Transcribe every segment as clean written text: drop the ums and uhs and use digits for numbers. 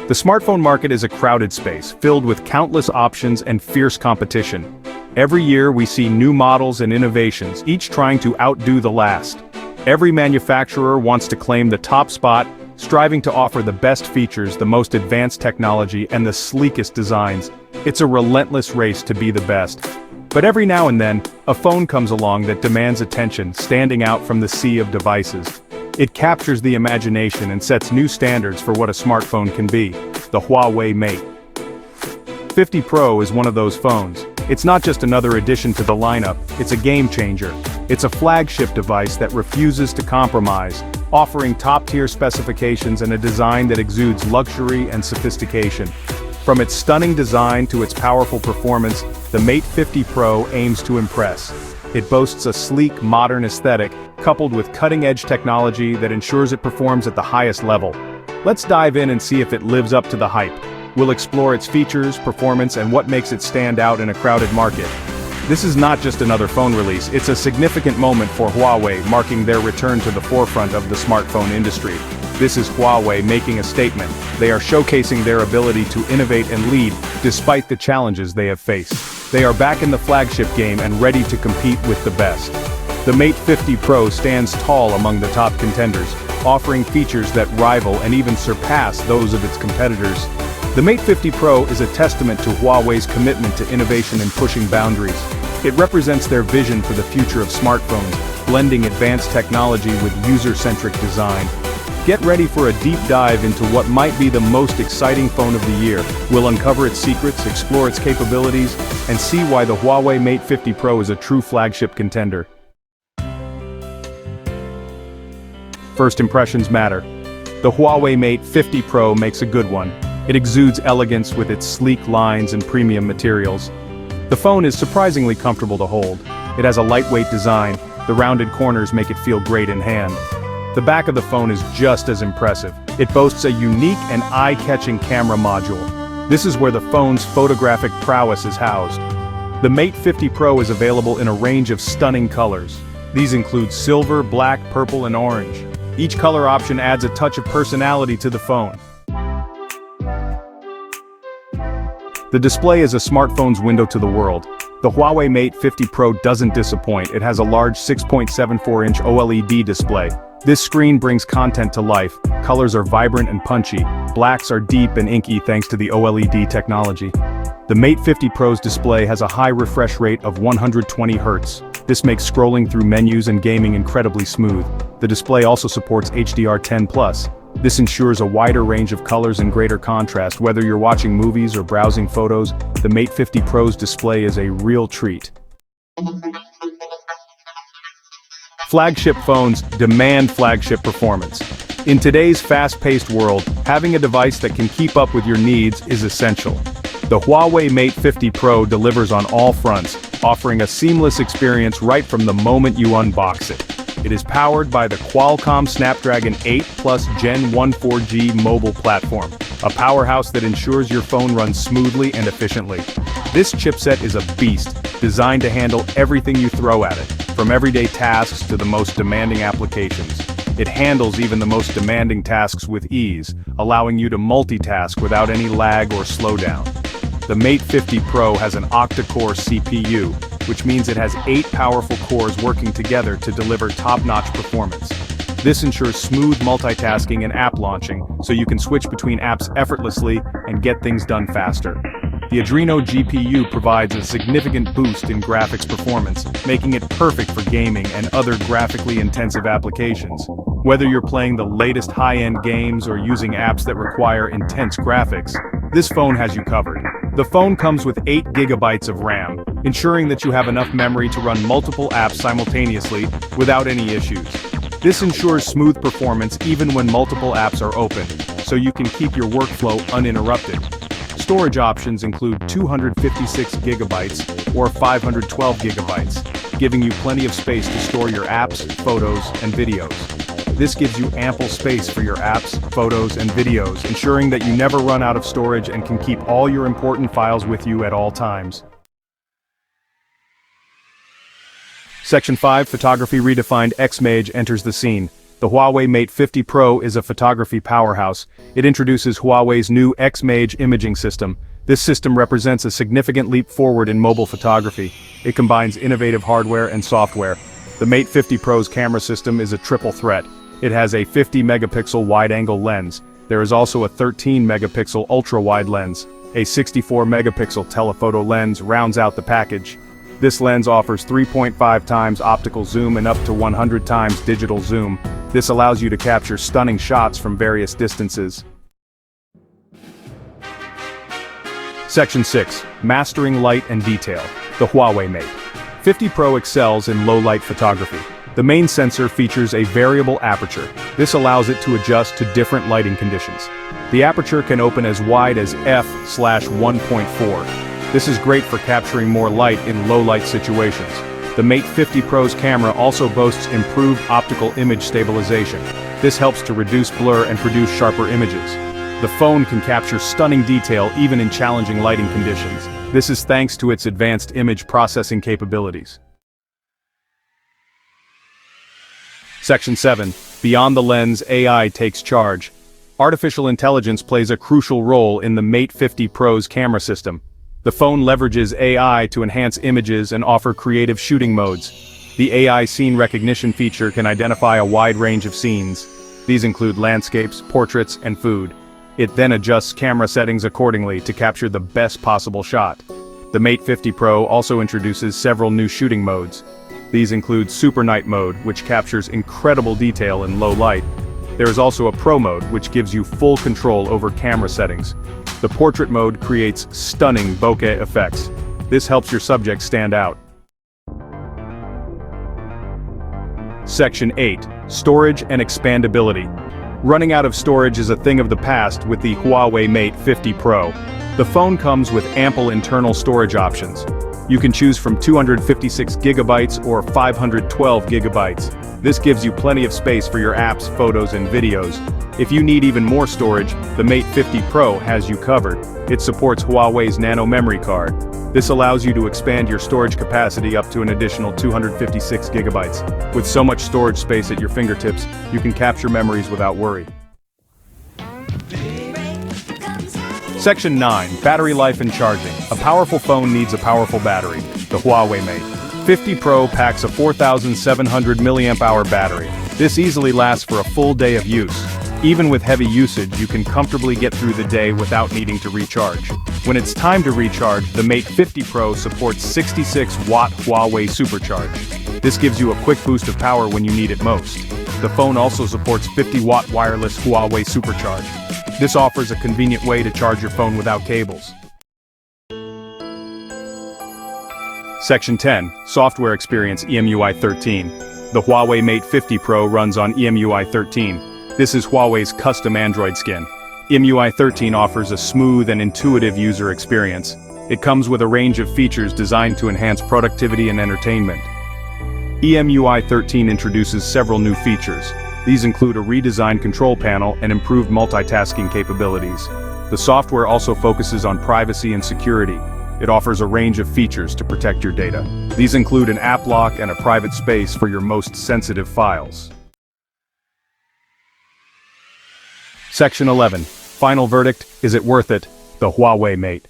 The smartphone market is a crowded space, filled with countless options and fierce competition. Every year we see new models and innovations, each trying to outdo the last. Every manufacturer wants to claim the top spot, striving to offer the best features, the most advanced technology, and the sleekest designs. It's a relentless race to be the best. But every now and then, a phone comes along that demands attention, standing out from the sea of devices. It captures the imagination and sets new standards for what a smartphone can be, the Huawei Mate 50 Pro is one of those phones. It's not just another addition to the lineup, it's a game changer. It's a flagship device that refuses to compromise, offering top-tier specifications and a design that exudes luxury and sophistication. From its stunning design to its powerful performance, the Mate 50 Pro aims to impress. It boasts a sleek, modern aesthetic, coupled with cutting-edge technology that ensures it performs at the highest level. Let's dive in and see if it lives up to the hype. We'll explore its features, performance, and what makes it stand out in a crowded market. This is not just another phone release, it's a significant moment for Huawei, marking their return to the forefront of the smartphone industry. This is Huawei making a statement. They are showcasing their ability to innovate and lead, despite the challenges they have faced. They are back in the flagship game and ready to compete with the best. The Mate 50 Pro stands tall among the top contenders, offering features that rival and even surpass those of its competitors. The Mate 50 Pro is a testament to Huawei's commitment to innovation and pushing boundaries. It represents their vision for the future of smartphones, blending advanced technology with user-centric design. Get ready for a deep dive into what might be the most exciting phone of the year. We'll uncover its secrets, explore its capabilities, and see why the Huawei Mate 50 Pro is a true flagship contender. First impressions matter. The Huawei Mate 50 Pro makes a good one. It exudes elegance with its sleek lines and premium materials. The phone is surprisingly comfortable to hold. It has a lightweight design. The rounded corners make it feel great in hand. The back of the phone is just as impressive. It boasts a unique and eye-catching camera module. This is where the phone's photographic prowess is housed. The Mate 50 Pro is available in a range of stunning colors. These include silver, black, purple, and orange. Each color option adds a touch of personality to the phone. The display is a smartphone's window to the world. The Huawei Mate 50 Pro doesn't disappoint. It has a large 6.74-inch OLED display. This screen brings content to life. Colors are vibrant and punchy. Blacks are deep and inky thanks to the OLED technology. The Mate 50 Pro's display has a high refresh rate of 120 Hz. This makes scrolling through menus and gaming incredibly smooth. The display also supports HDR10+. This ensures a wider range of colors and greater contrast. Whether you're watching movies or browsing photos, the Mate 50 Pro's display is a real treat. Flagship phones demand flagship performance. In today's fast-paced world, having a device that can keep up with your needs is essential. The Huawei Mate 50 Pro delivers on all fronts, offering a seamless experience right from the moment you unbox it. It is powered by the Qualcomm Snapdragon 8 Plus Gen 1 4G mobile platform, a powerhouse that ensures your phone runs smoothly and efficiently. This chipset is a beast, designed to handle everything you throw at it, from everyday tasks to the most demanding applications. It handles even the most demanding tasks with ease, allowing you to multitask without any lag or slowdown. The Mate 50 Pro has an octa-core CPU, which means it has 8 powerful cores working together to deliver top-notch performance. This ensures smooth multitasking and app launching, so you can switch between apps effortlessly and get things done faster. The Adreno GPU provides a significant boost in graphics performance, making it perfect for gaming and other graphically intensive applications. Whether you're playing the latest high-end games or using apps that require intense graphics, this phone has you covered. The phone comes with 8 GB of RAM, ensuring that you have enough memory to run multiple apps simultaneously without any issues. This ensures smooth performance even when multiple apps are open, so you can keep your workflow uninterrupted. Storage options include 256 GB or 512 GB, giving you plenty of space to store your apps, photos, and videos. This gives you ample space for your apps, photos, and videos, ensuring that you never run out of storage and can keep all your important files with you at all times. Section 5, Photography Redefined. Xmage enters the scene. The The Huawei Mate 50 Pro is a photography powerhouse. It introduces Huawei's new X-Mage imaging system. This system represents a significant leap forward in mobile photography. It combines innovative hardware and software. The Mate 50 Pro's camera system is a triple threat. It has a 50-megapixel wide-angle lens. There is also a 13-megapixel ultra-wide lens. A 64-megapixel telephoto lens rounds out the package. This lens offers 3.5 times optical zoom and up to 100 times digital zoom. This allows you to capture stunning shots from various distances. Section 6. Mastering light and detail. The Huawei Mate 50 Pro excels in low-light photography. The main sensor features a variable aperture. This allows it to adjust to different lighting conditions. The aperture can open as wide as f/1.4. This is great for capturing more light in low-light situations. The Mate 50 Pro's camera also boasts improved optical image stabilization. This helps to reduce blur and produce sharper images. The phone can capture stunning detail even in challenging lighting conditions. This is thanks to its advanced image processing capabilities. Section 7. Beyond the lens, AI takes charge. Artificial intelligence plays a crucial role in the Mate 50 Pro's camera system. The phone leverages AI to enhance images and offer creative shooting modes. The AI scene recognition feature can identify a wide range of scenes. These include landscapes, portraits, and food. It then adjusts camera settings accordingly to capture the best possible shot. The Mate 50 Pro also introduces several new shooting modes. These include Super Night mode, which captures incredible detail in low light. There is also a Pro mode, which gives you full control over camera settings. The Portrait mode creates stunning bokeh effects. This helps your subject stand out. Section 8. Storage and expandability. Running out of storage is a thing of the past with the Huawei Mate 50 Pro. The phone comes with ample internal storage options. You can choose from 256 gigabytes or 512 gigabytes. This gives you plenty of space for your apps, photos, and videos. If you need even more storage, the Mate 50 Pro has you covered. It supports Huawei's nano memory card. This allows you to expand your storage capacity up to an additional 256 gigabytes. With so much storage space at your fingertips, you can capture memories without worry. Section 9. Battery life and charging. A powerful phone needs a powerful battery. The Huawei Mate 50 Pro packs a 4,700 mAh battery. This easily lasts for a full day of use. Even with heavy usage, you can comfortably get through the day without needing to recharge. When it's time to recharge, the Mate 50 Pro supports 66-watt Huawei Supercharge. This gives you a quick boost of power when you need it most. The phone also supports 50-watt wireless Huawei Supercharge. This offers a convenient way to charge your phone without cables. Section 10. Software Experience EMUI 13. The Huawei Mate 50 Pro runs on EMUI 13. This is Huawei's custom Android skin. EMUI 13 offers a smooth and intuitive user experience. It comes with a range of features designed to enhance productivity and entertainment. EMUI 13 introduces several new features. These include a redesigned control panel and improved multitasking capabilities. The software also focuses on privacy and security. It offers a range of features to protect your data. These include an app lock and a private space for your most sensitive files. Section 11. Final verdict, is it worth it? The Huawei Mate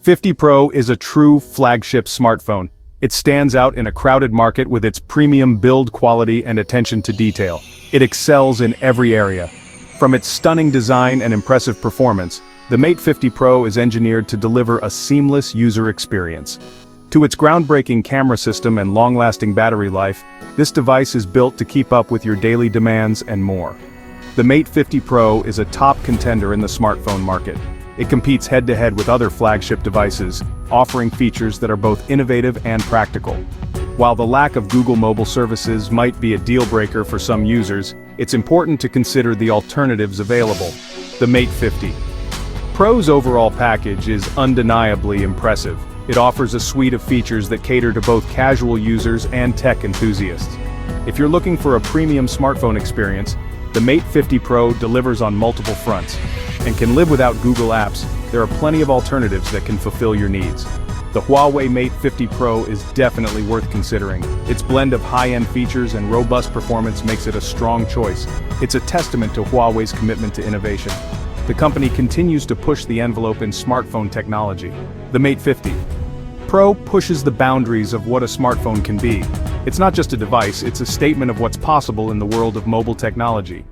50 Pro is a true flagship smartphone. It stands out in a crowded market with its premium build quality and attention to detail. It excels in every area. From its stunning design and impressive performance, the Mate 50 Pro is engineered to deliver a seamless user experience. To its groundbreaking camera system and long-lasting battery life, this device is built to keep up with your daily demands and more. The Mate 50 Pro is a top contender in the smartphone market. It competes head-to-head with other flagship devices, offering features that are both innovative and practical. While the lack of Google mobile services might be a deal-breaker for some users, it's important to consider the alternatives available. The Mate 50 Pro's overall package is undeniably impressive. It offers a suite of features that cater to both casual users and tech enthusiasts. If you're looking for a premium smartphone experience, the Mate 50 Pro delivers on multiple fronts. And can live without Google Apps, there are plenty of alternatives that can fulfill your needs. The Huawei Mate 50 Pro is definitely worth considering. Its blend of high-end features and robust performance makes it a strong choice. It's a testament to Huawei's commitment to innovation. The company continues to push the envelope in smartphone technology. The Mate 50 Pro pushes the boundaries of what a smartphone can be. It's not just a device, it's a statement of what's possible in the world of mobile technology.